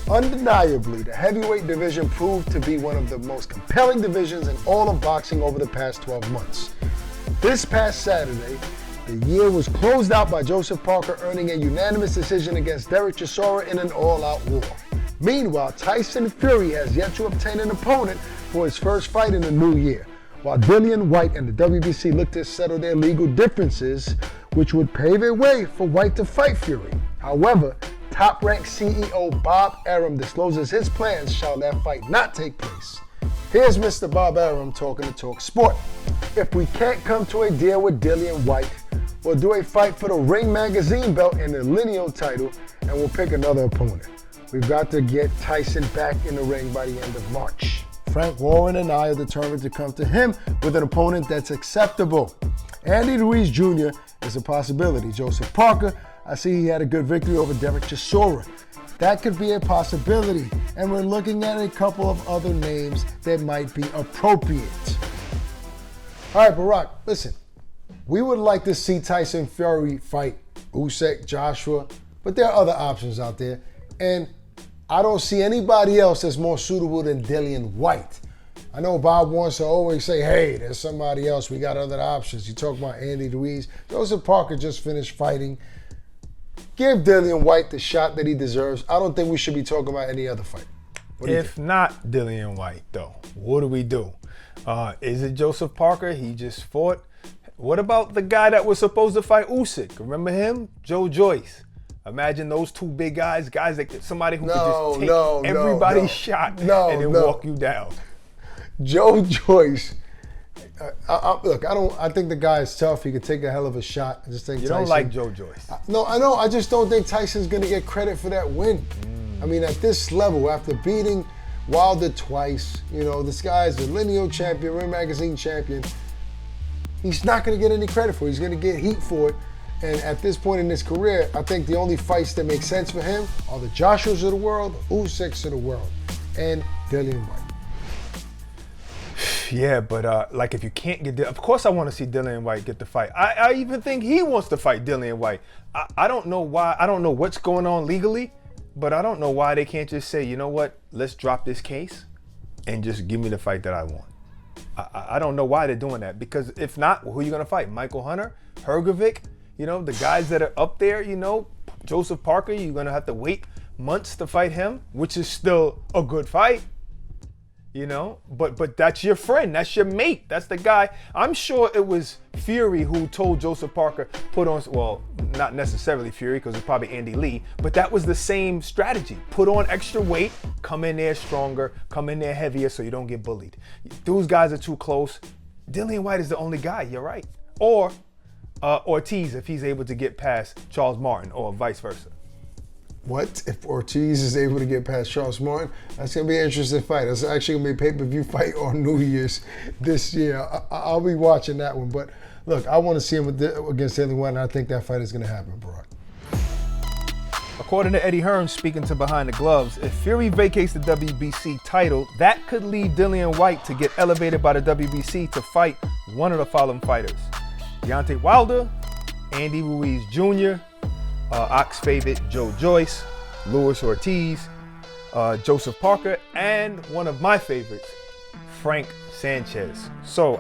Undeniably, the heavyweight division proved to be one of the most compelling divisions in all of boxing over the past 12 months. This past Saturday, the year was closed out by Joseph Parker earning a unanimous decision against Derek Chisora in an all-out war. Meanwhile, Tyson Fury has yet to obtain an opponent for his first fight in the new year, while Dillian Whyte and the WBC look to settle their legal differences, which would pave a way for Whyte to fight Fury. However, top-ranked CEO Bob Arum discloses his plans shall that fight not take place. Here's Mr. Bob Arum talking to Talk Sport. If we can't come to a deal with Dillian Whyte, we'll do a fight for the Ring Magazine belt and the lineal title, and we'll pick another opponent. We've got to get Tyson back in the ring by the end of March. Frank Warren and I are determined to come to him with an opponent that's acceptable. Andy Ruiz Jr. is a possibility. Joseph Parker, I see he had a good victory over Derek Chisora. That could be a possibility, and we're looking at a couple of other names that might be appropriate. All right, Barack, listen. We would like to see Tyson Fury fight Usyk, Joshua, but there are other options out there, and I don't see anybody else that's more suitable than Dillian Whyte. I know Bob wants to always say, hey, there's somebody else. We got other options. You talk about Andy Ruiz. Joseph Parker just finished fighting. Give Dillian Whyte the shot that he deserves. I don't think we should be talking about any other fight. If not Dillian Whyte, though, what do we do? Is it Joseph Parker? He just fought. What about the guy that was supposed to fight Usyk? Remember him? Joe Joyce. Imagine those two big guys that somebody who could just take everybody's shot and then walk you down. Joe Joyce. I think the guy is tough. He could take a hell of a shot. I just think you Tyson, don't like Joe Joyce. No, I know. I just don't think Tyson's going to get credit for that win. I mean, at this level, after beating Wilder twice, this guy's a lineal champion, Ring Magazine champion. He's not going to get any credit for it. He's going to get heat for it. And at this point in his career, I think the only fights that make sense for him are the Joshuas of the world, the Usyks of the world, and Dillian Whyte. Yeah, but if you can't get, of course I want to see Dillian Whyte get the fight. I even think he wants to fight Dillian Whyte. I don't know why. I don't know what's going on legally, but I don't know why they can't just say, you know what, let's drop this case and just give me the fight that I want. I don't know why they're doing that, because if not, who are you going to fight? Michael Hunter, Hrgovic, the guys that are up there, Joseph Parker, you're going to have to wait months to fight him, which is still a good fight. But that's your friend, that's your mate, that's the guy. I'm sure it was Fury who told Joseph Parker put on, well, not necessarily Fury because it's probably Andy Lee, but that was the same strategy. Put on extra weight, come in there stronger, come in there heavier so you don't get bullied. Those guys are too close. Dillian Whyte is the only guy, you're right. Or Ortiz if he's able to get past Charles Martin, or vice versa. What? If Ortiz is able to get past Charles Martin? That's going to be an interesting fight. That's actually going to be a pay-per-view fight on New Year's this year. I'll be watching that one. But look, I want to see him against Dillian Whyte, and I think that fight is going to happen, Barack. According to Eddie Hearn, speaking to Behind the Gloves, if Fury vacates the WBC title, that could lead Dillian Whyte to get elevated by the WBC to fight one of the following fighters: Deontay Wilder, Andy Ruiz Jr., Ox favorite Joe Joyce, Luis Ortiz, Joseph Parker, and one of my favorites, Frank Sanchez. So,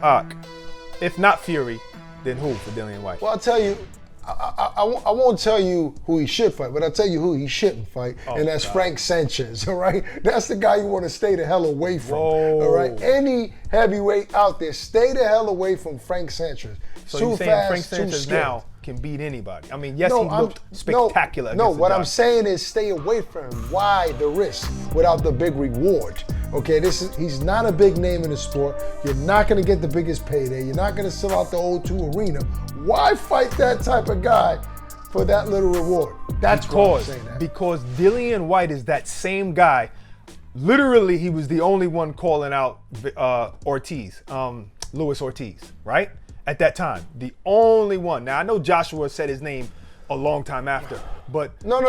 if not Fury, then who for Dillian Whyte? Well, I'll tell you, I won't tell you who he should fight, but I'll tell you who he shouldn't fight, and that's Frank Sanchez, all right? That's the guy you want to stay the hell away from, all right? Any heavyweight out there, stay the hell away from Frank Sanchez. So you're saying Frank Sanchez now can beat anybody? I mean, yes, he looked spectacular. No, what I'm saying is stay away from him. Why the risk without the big reward? Okay, he's not a big name in the sport. You're not going to get the biggest payday. You're not going to sell out the O2 Arena. Why fight that type of guy for that little reward? That's why I'm saying that. Because Dillian Whyte is that same guy. Literally, he was the only one calling out Ortiz, Luis Ortiz, right? At that time, the only one. Now, I know Joshua said his name a long time after, but... No.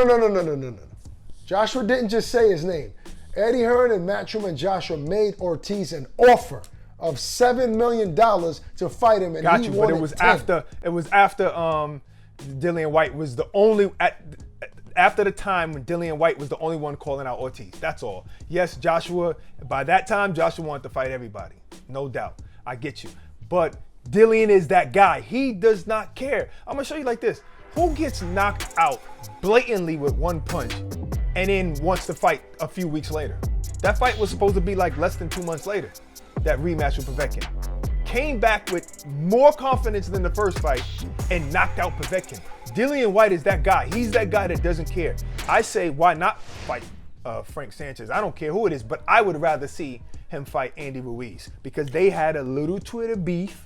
Joshua didn't just say his name. Eddie Hearn and Matchroom and Joshua made Ortiz an offer of $7 million to fight him, and got he you, wanted but it was 10. after Dillian Whyte was the only after the time when Dillian White was the only one calling out Ortiz. That's all. Yes, Joshua, by that time, Joshua wanted to fight everybody. No doubt. I get you. But Dillian is that guy. He does not care. I'm going to show you like this. Who gets knocked out blatantly with one punch and then wants to fight a few weeks later? That fight was supposed to be like less than 2 months later, that rematch with Povetkin. Came back with more confidence than the first fight and knocked out Povetkin. Dillian White is that guy. He's that guy that doesn't care. I say, why not fight Frank Sanchez? I don't care who it is, but I would rather see him fight Andy Ruiz because they had a little Twitter beef.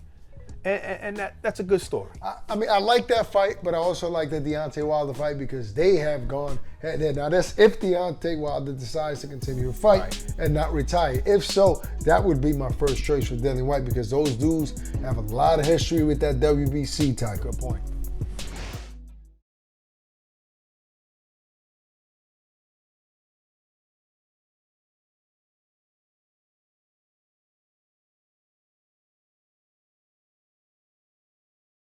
And that's a good story. I mean, I like that fight, but I also like the Deontay Wilder fight because they have gone head-to-head. Now, that's if Deontay Wilder decides to continue to fight and not retire. If so, that would be my first choice for Dillian White because those dudes have a lot of history with that WBC title. Good point.